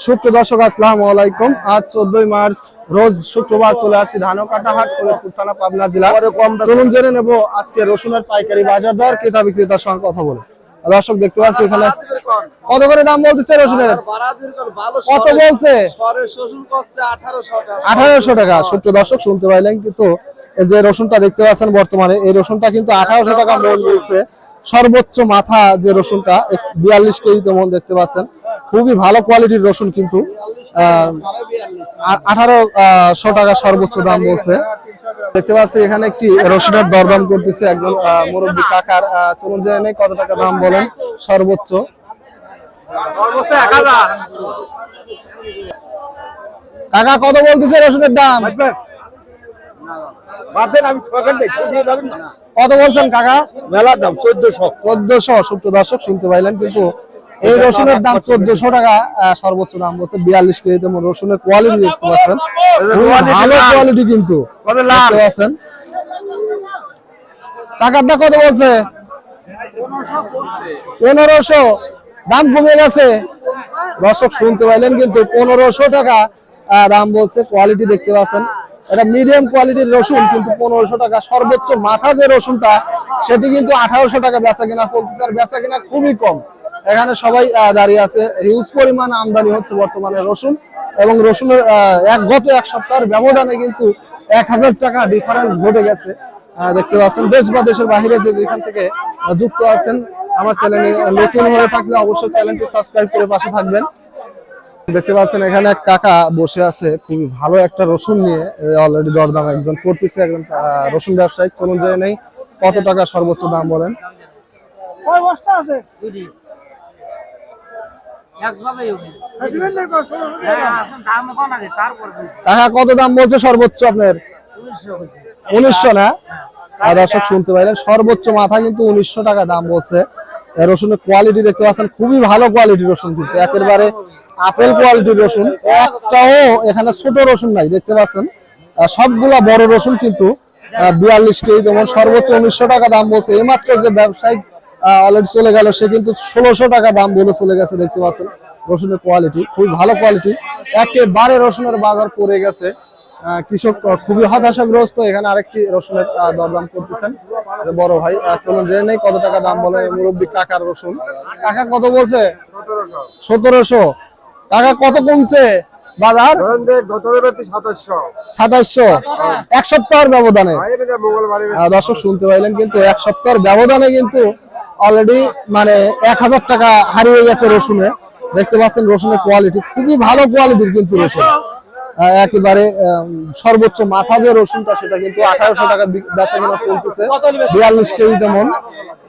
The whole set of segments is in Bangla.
সুপ্রিয় দর্শক আসসালামু আলাইকুম। আজ 14 মার্চ রোজ শুক্রবার চলে আসছি ধানকাটা হাট ফরিদপুর থানা পাবনা জেলা। চলুন জেনে নেব আজকে রসুনের পাইকারি বাজার দর, ক্রেতা বিক্রেতার সঙ্গে কথা বলে। দর্শক দেখতে পাচ্ছি এখানে কত করে দাম বলতেছে রসুনের, কত বলছে? 1800 টাকা। সুপ্রিয় দর্শক শুনতে পাইলেন, কিন্তু এই যে রসুনটা দেখতে পাচ্ছেন বর্তমানে এই রসুনটা কিন্তু 1800 টাকা মন বলছে। সর্বোচ্চ মাথা যে রসুনটা 42 কেজি মন দেখতে পাচ্ছেন, খুবই ভালো কোয়ালিটির রসুন, কিন্তু 1800 টাকা সর্বোচ্চ দাম বলছে। দেখতে পাচ্ছি এখানে একটি রসুনের দরদাম করতেছে একজন মুরব্বী কাকার। চলুন জেনে নেই কত টাকা দাম বলেন সর্বোচ্চ। কাকা কত বলতেছে রসুনের দাম? কত বলছেন কাকা? মেলার দাম 1400। সুপ্রিয় দর্শক শুনতে পাইলেন, কিন্তু এই রসুনের দাম 1400 টাকা সর্বোচ্চ দাম বলছে। 42 কেজি রসুনের কোয়ালিটি দেখতে পাচ্ছেন, ভালো কোয়ালিটি কিন্তু দেখতে পাচ্ছেন। টাকাটা কত বলছে? 1500। দাম কমে গেছে। দর্শক শুনতে পাইলেন, কিন্তু 1500 টাকা দাম বলছে। কোয়ালিটি দেখতে পাচ্ছেন, এটা মিডিয়াম কোয়ালিটির রসুন, কিন্তু 1500 টাকা। সর্বোচ্চ মাথা যে রসুনটা সেটি কিন্তু 1800 টাকা বেচা কেনা চলতেছে, আর বেচা কেনা খুবই কম। এখানে সবাই দাঁড়িয়ে আছে। হিউজ পরিমাণ আমদানি হচ্ছে বর্তমানে রসুন, এবং রসুনের গত এক সপ্তাহের ব্যবধানে কিন্তু 1000 টাকা ডিফারেন্স ঘটে গেছে। দেখতে পাচ্ছেন দেশ বা দেশের বাহিরে যে যেখান থেকে যুক্ত আছেন, আমার চ্যানেলে নতুন হয়ে থাকলে অবশ্যই চ্যানেলটি সাবস্ক্রাইব করে পাশে থাকবেন। দেখতে পাচ্ছেন এখানে এক কাকা বসে আছে খুবই ভালো একটা রসুন নিয়ে, অলরেডি দরদাম একজন করতেছে, একজন রসুন ব্যবসায়ী। চলুন জেনে নেই কত টাকা সর্বোচ্চ দাম বলেন। টাকা কত দাম বলছে সর্বোচ্চ আপনার? 1900 না? দর্শক শুনতে পাইলেন, সর্বোচ্চ মাথা কিন্তু 1900 টাকা দাম বলছে। রসুনের কোয়ালিটি দেখতে পাচ্ছেন, খুবই ভালো কোয়ালিটির রসুন, কিন্তু একেবারে আপেল কোয়ালিটির রসুন। একটাও এখানে ছোট রসুন নাই, দেখতে পাচ্ছেন সবগুলা বড় রসুন, কিন্তু 42 কেজি যেমন সর্বোচ্চ 1900 টাকা দাম বলছে। এইমাত্র যে ব্যবসায়িক অলরেডি চলে গেল, সে কিন্তু 1600 টাকা দাম বলে চলে গেছে। দেখতে পাচ্ছেন রসুনের কোয়ালিটি খুবই ভালো কোয়ালিটি, একেবারে রসুনের বাজার পড়ে গেছে। কৃষক খুবই হতাশাগ্রস্ত। এখানে আরেকটি রসুনের দরদাম করতেছেন বড় ভাই। চলুন জেনে নেই কত টাকা দাম বলে মুরব্বী কাকার রসুন। কাকা কত বলছে? 1700। কাকা কত কমছে বাজার? 2700। এক সপ্তাহের ব্যবধানে। দর্শক শুনতে পাইলেন, কিন্তু এক সপ্তাহের ব্যবধানে কিন্তু অলরেডি মানে 1000 টাকা হারিয়ে গেছে রসুনে। দেখতে পাচ্ছেন রসুনের কোয়ালিটি খুবই ভালো কোয়ালিটির, কিন্তু রসুন একেবারে সর্বোচ্চ মাথা যে রসুনটা সেটা কিন্তু 1800 টাকা বেচা কেনা চলতেছে। 42 কেজি তেমন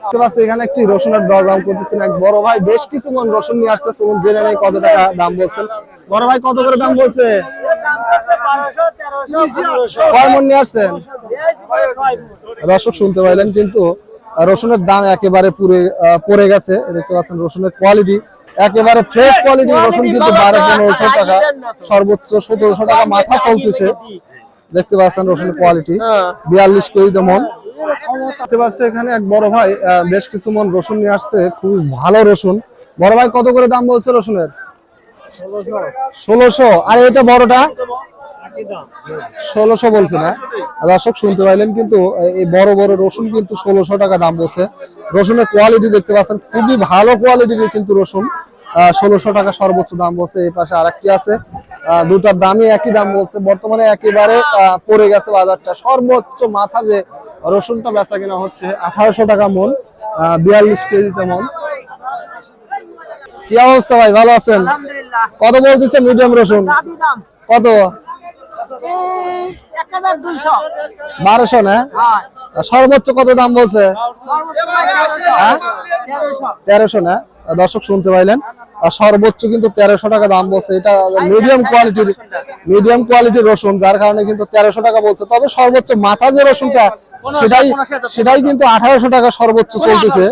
দেখতে পাচ্ছি। এখানে একটি রসুনের দরদাম করতেছেন এক বড় ভাই, বেশ কিছু মন রসুন নিয়ে আসছে। চলুন জেনে নেই কত টাকা দাম বলছেন। বড় ভাই কত করে দাম বলছে? কয় মন নিয়ে আসছেন? দর্শক শুনতে পাইলেন, কিন্তু রসুনের দাম একেবারে পড়ে গেছে। দেখতে পাচ্ছেন রসুনের কোয়ালিটি একেবারে ফ্রেশ কোয়ালিটির রসুন, কিন্তু 1200-1500 টাকা সর্বোচ্চ 1700 টাকা মাথা চলতেছে। দেখতে পাচ্ছেন রসুনের কোয়ালিটি 42 কেজি তেমন দেখতে পাচ্ছি। এখানে এক বড় ভাই বেশ কিছু মন রসুন নিয়ে আসছে, খুব ভালো রসুন। বড় ভাই কত করে দাম বলছে রসুনের? 1600। আর এটা বড়টা 1600 বলছে না? দর্শক শুনতে পাইলেন, কিন্তু এই বড় বড় রসুন কিন্তু 1600 টাকা দাম বলছে। রসুনের কোয়ালিটি দেখতে পাচ্ছেন, খুবই ভালো কোয়ালিটির কিন্তু রসুন। 1600 টাকা সর্বোচ্চ দাম বলছে। এই পাশে আরেকটি আছে, দুটার দামই একই দাম বলছে। বর্তমানে একেবারে পড়ে গেছে বাজারটা। সর্বোচ্চ মাথা যে রসুনটা বেচা কেনা হচ্ছে 1800 টাকা মন, 42 কেজি তেমন। কি অবস্থা ভাই, ভালো আছেন? কত বলতেছে মিডিয়াম রসুন? কত? 1200 না? সর্বোচ্চ কত দাম বলছে? 1300 না? দর্শক শুনতে পাইলেন, সর্বোচ্চ কিন্তু 1300 টাকা দাম বলছে। এটা মিডিয়াম কোয়ালিটির রসুন, যার কারণে কিন্তু 1300 টাকা বলছে। তবে সর্বোচ্চ মাথা যে রসুনটা সেটাই কিন্তু 1800 টাকা সর্বোচ্চ চলতেছে।